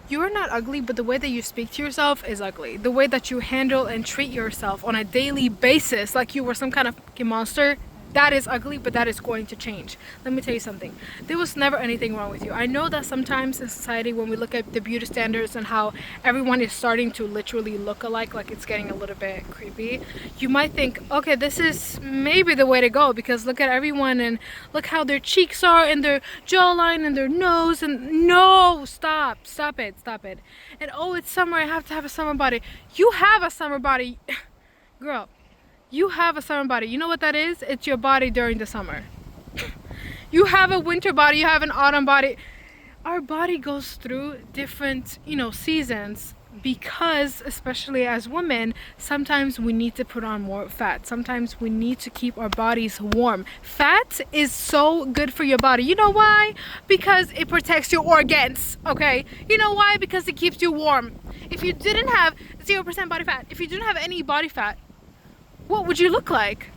you're not ugly, but the way that you speak to yourself is ugly. The way that you handle and treat yourself on a daily basis, like you were some kind of fucking monster, that is ugly, but that is going to change. Let me tell you something. There was never anything wrong with you. I know that sometimes in society, when we look at the beauty standards and how everyone is starting to literally look alike, like it's getting a little bit creepy, you might think, okay, this is maybe the way to go, because look at everyone and look how their cheeks are and their jawline and their nose, and no, stop it. And oh, it's summer, I have to have a summer body. You have a summer body. Girl, you have a summer body. You know what that is? It's your body during the summer. You have a winter body, you have an autumn body. Our body goes through different, seasons, because especially as women, sometimes we need to put on more fat. Sometimes we need to keep our bodies warm. Fat is so good for your body. You know why? Because it protects your organs, okay? You know why? Because it keeps you warm. If you didn't have 0% body fat, if you didn't have any body fat, what would you look like?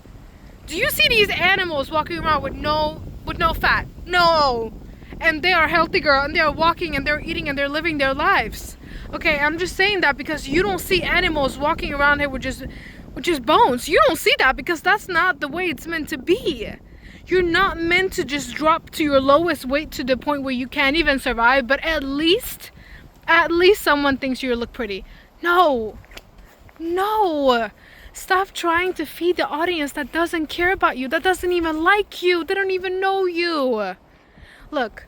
Do you see these animals walking around with no fat? No. And they are healthy, girl, and they are walking and they're eating and they're living their lives. Okay, I'm just saying that because you don't see animals walking around here with just bones. You don't see that because that's not the way it's meant to be. You're not meant to just drop to your lowest weight to the point where you can't even survive, but at least someone thinks you look pretty. No. Stop trying to feed the audience that doesn't care about you, that doesn't even like you, they don't even know you. Look,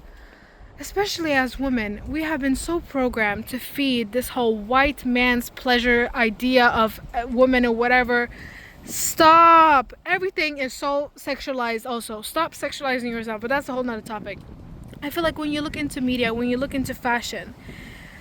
especially as women, we have been so programmed to feed this whole white man's pleasure idea of women or whatever. Stop. Everything is so sexualized also. Stop sexualizing yourself, but that's a whole nother topic. I feel like when you look into media, when you look into fashion,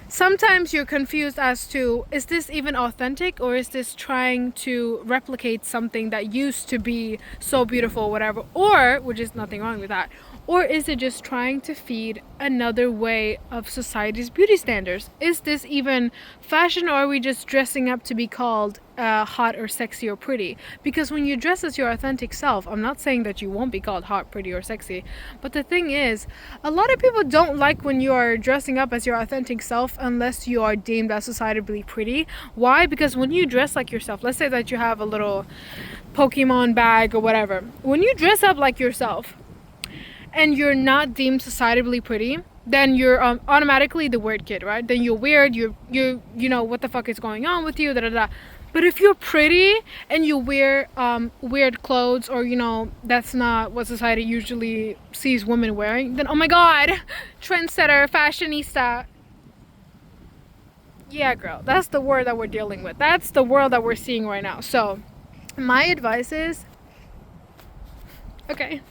sometimes you're confused as to, is this even authentic, or is this trying to replicate something that used to be so beautiful, whatever, or, which is nothing wrong with that, or is it just trying to feed another way of society's beauty standards? Is this even fashion, or are we just dressing up to be called hot or sexy or pretty? Because when you dress as your authentic self, I'm not saying that you won't be called hot, pretty, or sexy, but the thing is, a lot of people don't like when you are dressing up as your authentic self unless you are deemed as societally pretty. Why? Because when you dress like yourself, let's say that you have a little Pokemon bag or whatever, when you dress up like yourself and you're not deemed societally pretty, then you're automatically the weird kid, right? Then you're weird, you know what the fuck is going on with you, da da da. But if you're pretty and you wear weird clothes, or that's not what society usually sees women wearing, then oh my god, trendsetter, fashionista. Yeah, girl, that's the word that we're dealing with. That's the world that we're seeing right now. So my advice is, okay,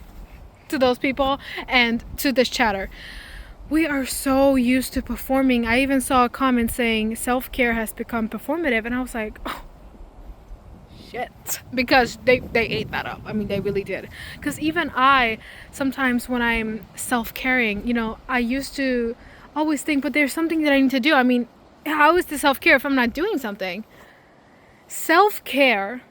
to those people and to this chatter, we are so used to performing. I even saw a comment saying self-care has become performative, and I was like, oh shit, because they ate that up. I mean, they really did. Because even I, sometimes when I'm self-caring, I used to always think, but there's something that I need to do. I mean, how is the self-care if I'm not doing something? Self-care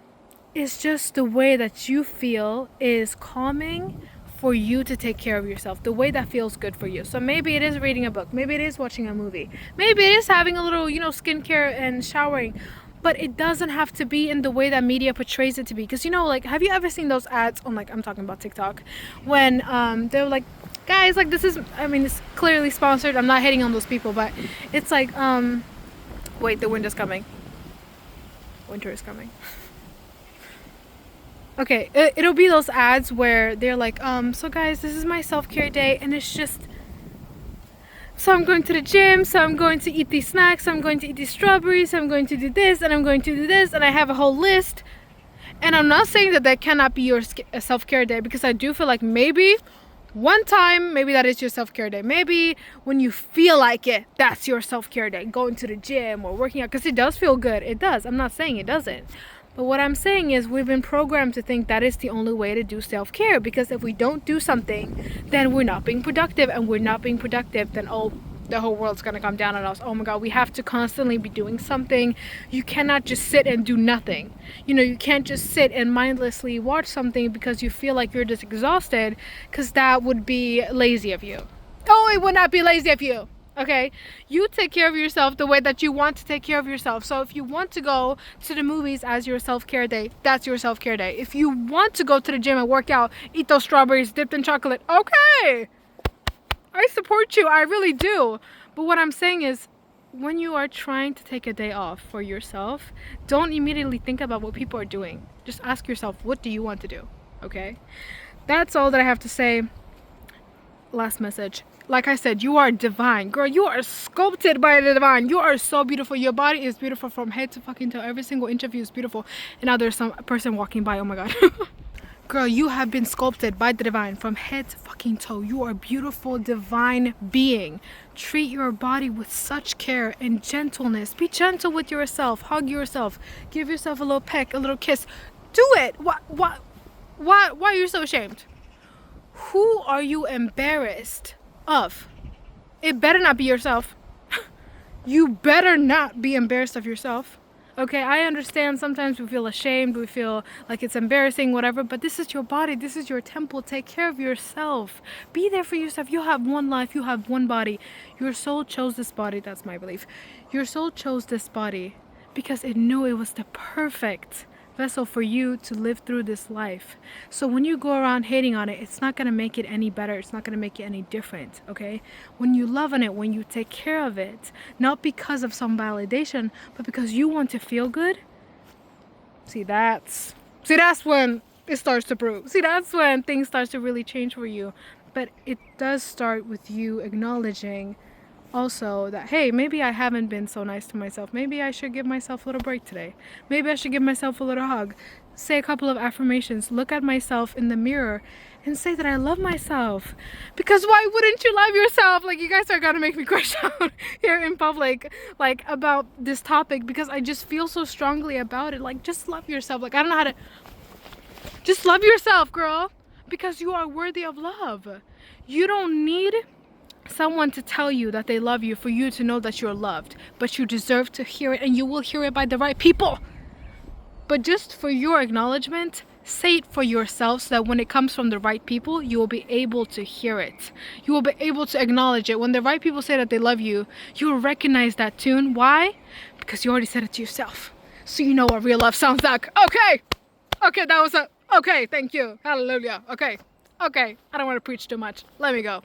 is just the way that you feel is calming for you to take care of yourself, the way that feels good for you. So maybe it is reading a book, maybe it is watching a movie, maybe it is having a little, skincare and showering, but it doesn't have to be in the way that media portrays it to be. Because have you ever seen those ads on, I'm talking about TikTok, when they're like, guys, this is, it's clearly sponsored, I'm not hating on those people, but it's like, wait, the wind is coming, winter is coming. Okay, it'll be those ads where they're like, so guys, this is my self-care day, and it's just, so I'm going to the gym, so I'm going to eat these snacks, I'm going to eat these strawberries, I'm going to do this, and I'm going to do this, and I have a whole list. And I'm not saying that cannot be your self-care day, because I do feel like maybe one time, maybe that is your self-care day. Maybe when you feel like it, that's your self-care day, going to the gym or working out, because it does feel good. It does. I'm not saying it doesn't. But what I'm saying is we've been programmed to think that is the only way to do self-care, because if we don't do something, then we're not being productive, and we're not being productive, then the whole world's gonna come down on us. Oh my god, we have to constantly be doing something. You cannot just sit and do nothing. You can't just sit and mindlessly watch something because you feel like you're just exhausted, because that would be lazy of you. Oh, it would not be lazy of you. Okay, you take care of yourself the way that you want to take care of yourself. So if you want to go to the movies as your self-care day, that's your self-care day. If you want to go to the gym and work out, eat those strawberries dipped in chocolate, okay, I support you, I really do. But what I'm saying is, when you are trying to take a day off for yourself, don't immediately think about what people are doing. Just ask yourself, what do you want to do? Okay, that's all that I have to say. Last message. Like I said, you are divine. Girl, you are sculpted by the divine. You are so beautiful. Your body is beautiful from head to fucking toe. Every single inch of you is beautiful. And now there's some person walking by. Oh my god. Girl, you have been sculpted by the divine from head to fucking toe. You are a beautiful, divine being. Treat your body with such care and gentleness. Be gentle with yourself. Hug yourself. Give yourself a little peck, a little kiss. Do it. Why are you so ashamed? Who are you embarrassed of? It better not be yourself. You better not be embarrassed of yourself. Okay, I understand sometimes we feel ashamed, we feel like it's embarrassing, whatever, but this is your body, this is your temple. Take care of yourself. Be there for yourself. You have one life, you have one body. Your soul chose this body, that's my belief. Your soul chose this body because it knew it was the perfect vessel for you to live through this life. So when you go around hating on it, it's not going to make it any better. It's not going to make it any different, okay? When you love on it, when you take care of it, not because of some validation, but because you want to feel good, that's when it starts to prove. That's when things start to really change for you. But it does start with you acknowledging also that, hey, maybe I haven't been so nice to myself. Maybe I should give myself a little break today. Maybe I should give myself a little hug. Say a couple of affirmations. Look at myself in the mirror and say that I love myself. Because why wouldn't you love yourself? Like, you guys are gonna make me crash out here in public, like, about this topic, because I just feel so strongly about it. Like, just love yourself. Like, I don't know how to... Just love yourself, girl. Because you are worthy of love. You don't need someone to tell you that they love you for you to know that you're loved, but you deserve to hear it, and you will hear it by the right people. But just for your acknowledgement, say it for yourself, so that when it comes from the right people, you will be able to hear it. You will be able to acknowledge it. When the right people say that they love you, you will recognize that tune. Why? Because you already said it to yourself, so you know what real love sounds like. Okay, that was a okay. Thank you. Hallelujah. Okay, I don't want to preach too much. Let me go.